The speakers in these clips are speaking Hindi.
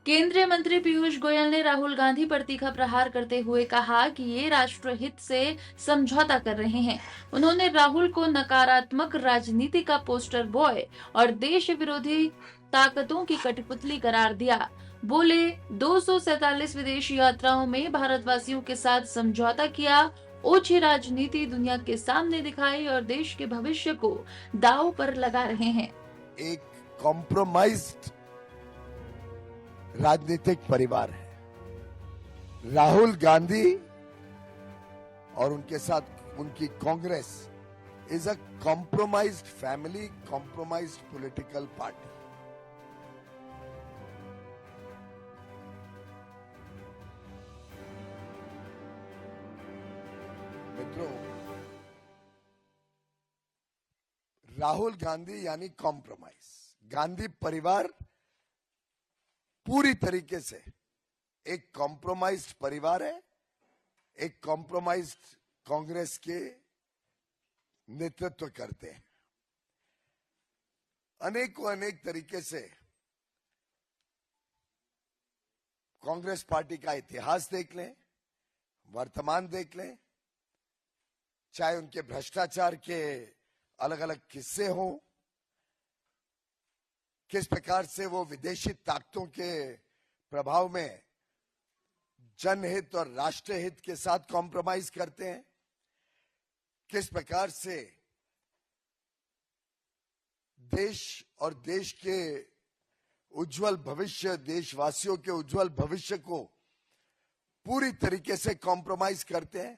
केंद्रीय मंत्री पीयूष गोयल ने राहुल गांधी पर तीखा प्रहार करते हुए कहा कि ये राष्ट्रहित से समझौता कर रहे हैं। उन्होंने राहुल को नकारात्मक राजनीति का पोस्टर बॉय और देश विरोधी ताकतों की कठपुतली करार दिया। बोले 247 विदेशी यात्राओं में भारतवासियों के साथ समझौता किया, ओछी राजनीति दुनिया के सामने दिखाई और देश के भविष्य को दांव पर लगा रहे हैं। एक कॉम्प्रोमाइज्ड राजनीतिक परिवार है। राहुल गांधी और उनके साथ उनकी Congress is a compromised family, compromised political party. मित्रों, राहुल गांधी यानी कॉम्प्रोमाइज। गांधी परिवार पूरी तरीके से एक कॉम्प्रोमाइज्ड परिवार है, एक कॉम्प्रोमाइज्ड कांग्रेस के नेतृत्व करते हैं। अनेक तरीके से कांग्रेस पार्टी का इतिहास देख लें, वर्तमान देख लें, चाहे उनके भ्रष्टाचार के अलग अलग किस्से हों, किस प्रकार से वो विदेशी ताकतों के प्रभाव में जनहित और राष्ट्रहित के साथ कॉम्प्रोमाइज करते हैं, किस प्रकार से देश और देश के उज्जवल भविष्य, देशवासियों के उज्जवल भविष्य को पूरी तरीके से कॉम्प्रोमाइज करते हैं,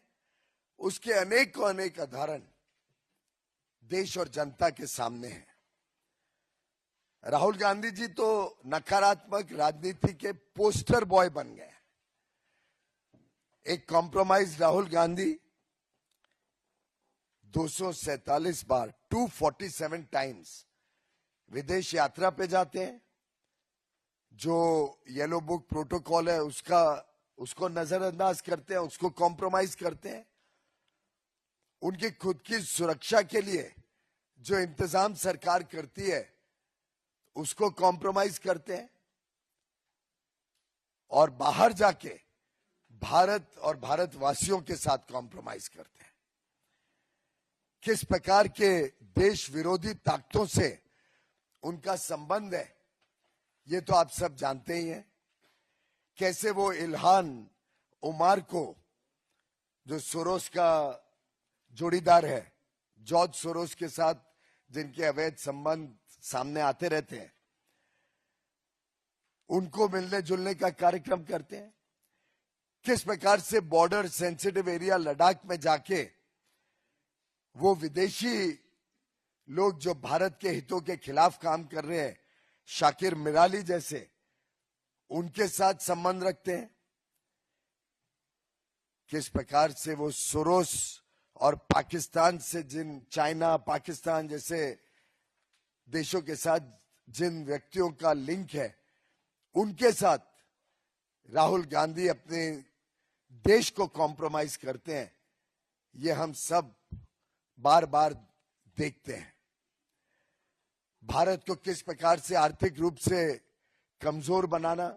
उसके अनेक उदाहरण देश और जनता के सामने हैं। राहुल गांधी जी तो नकारात्मक राजनीति के पोस्टर बॉय बन गए। एक कॉम्प्रोमाइज राहुल गांधी 247 बार 247 टाइम्स विदेश यात्रा पे जाते हैं। जो येलो बुक प्रोटोकॉल है उसको नजरअंदाज करते हैं, उसको कॉम्प्रोमाइज करते हैं। उनकी खुद की सुरक्षा के लिए जो इंतजाम सरकार करती है उसको कॉम्प्रोमाइज करते हैं, और बाहर जाके भारत और भारतवासियों के साथ कॉम्प्रोमाइज करते हैं। किस प्रकार के देश विरोधी ताकतों से उनका संबंध है ये तो आप सब जानते ही हैं। कैसे वो इल्हान उमार को, जो सोरोस का जोड़ीदार है, जॉर्ज सोरोस के साथ जिनके अवैध संबंध सामने आते रहते हैं, उनको मिलने जुलने का कार्यक्रम करते हैं। किस प्रकार से बॉर्डर सेंसिटिव एरिया लद्दाख में जाके वो विदेशी लोग जो भारत के हितों के खिलाफ काम कर रहे हैं, शाकिर मिराली जैसे, उनके साथ संबंध रखते हैं। किस प्रकार से वो सोरोस और पाकिस्तान से चाइना, पाकिस्तान जैसे देशों के साथ जिन व्यक्तियों का लिंक है, उनके साथ राहुल गांधी अपने देश को कॉम्प्रोमाइज करते हैं, ये हम सब बार बार देखते हैं। भारत को किस प्रकार से आर्थिक रूप से कमजोर बनाना,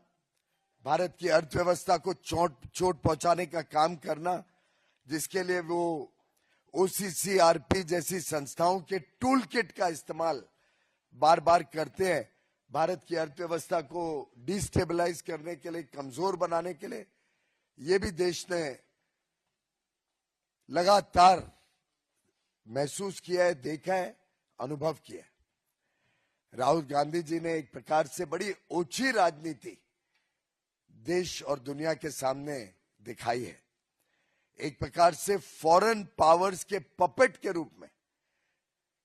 भारत की अर्थव्यवस्था को चोट पहुंचाने का काम करना, जिसके लिए वो ओसीसीआरपी जैसी संस्थाओं के टूल किट का इस्तेमाल बार बार करते हैं, भारत की अर्थव्यवस्था को डिस्टेबलाइज करने के लिए, कमजोर बनाने के लिए। ये भी देश ने लगातार महसूस किया है, देखा है, अनुभव किया है। राहुल गांधी जी ने एक प्रकार से बड़ी ओछी राजनीति देश और दुनिया के सामने दिखाई है। एक प्रकार से फॉरेन पावर्स के पपेट के रूप में,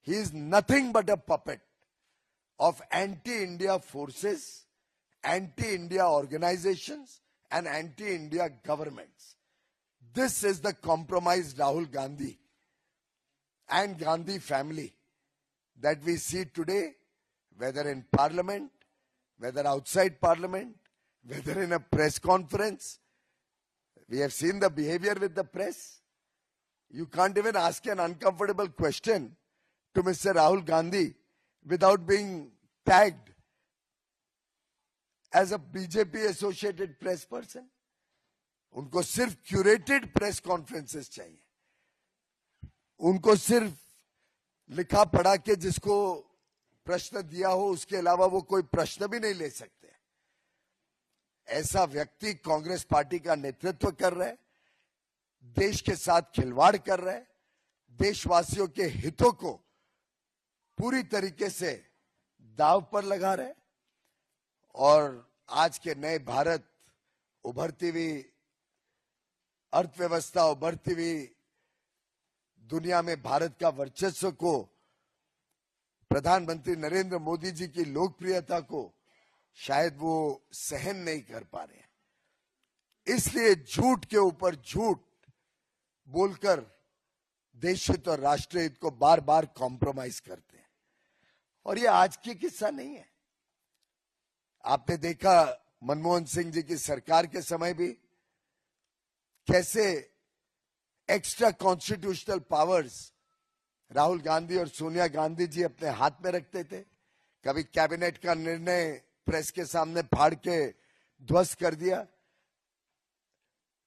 he is nothing but a puppet of anti-India forces, anti-India organizations and anti-India governments. This is the compromised Rahul Gandhi and Gandhi family that we see today, whether in parliament, whether outside parliament, whether in a press conference. We have seen the behavior with the press. You can't even ask an uncomfortable question to Mr. Rahul Gandhi without being tagged as a BJP associated press person, उनको सिर्फ क्यूरेटेड प्रेस कॉन्फ्रेंसेस चाहिए, उनको सिर्फ लिखा पढ़ा के जिसको प्रश्न दिया हो उसके अलावा वो कोई प्रश्न भी नहीं ले सकते। ऐसा व्यक्ति कांग्रेस पार्टी का नेतृत्व कर रहे हैं, देश के साथ खिलवाड़ कर रहे हैं, देशवासियों के हितों को पूरी तरीके से दांव पर लगा रहे हैं। और आज के नए भारत, उभरती हुई अर्थव्यवस्था, उभरती हुई दुनिया में भारत का वर्चस्व को, प्रधानमंत्री नरेंद्र मोदी जी की लोकप्रियता को शायद वो सहन नहीं कर पा रहे हैं। इसलिए झूठ के ऊपर झूठ बोलकर देश हित और राष्ट्र हित को बार बार कॉम्प्रोमाइज करते हैं। और ये आज की किस्सा नहीं है। आपने देखा मनमोहन सिंह जी की सरकार के समय भी कैसे extra constitutional powers Rahul Gandhi और सोनिया गांधी जी अपने हाथ में रखते थे। कभी कैबिनेट का निर्णय प्रेस के सामने फाड़ के ध्वस्त कर दिया,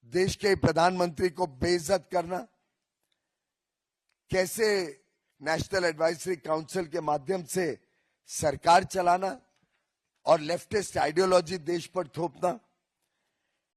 देश के प्रधानमंत्री को बेइज्जत करना, कैसे नेशनल एडवाइजरी काउंसिल के माध्यम से सरकार चलाना और लेफ्टिस्ट आइडियोलॉजी देश पर थोपना।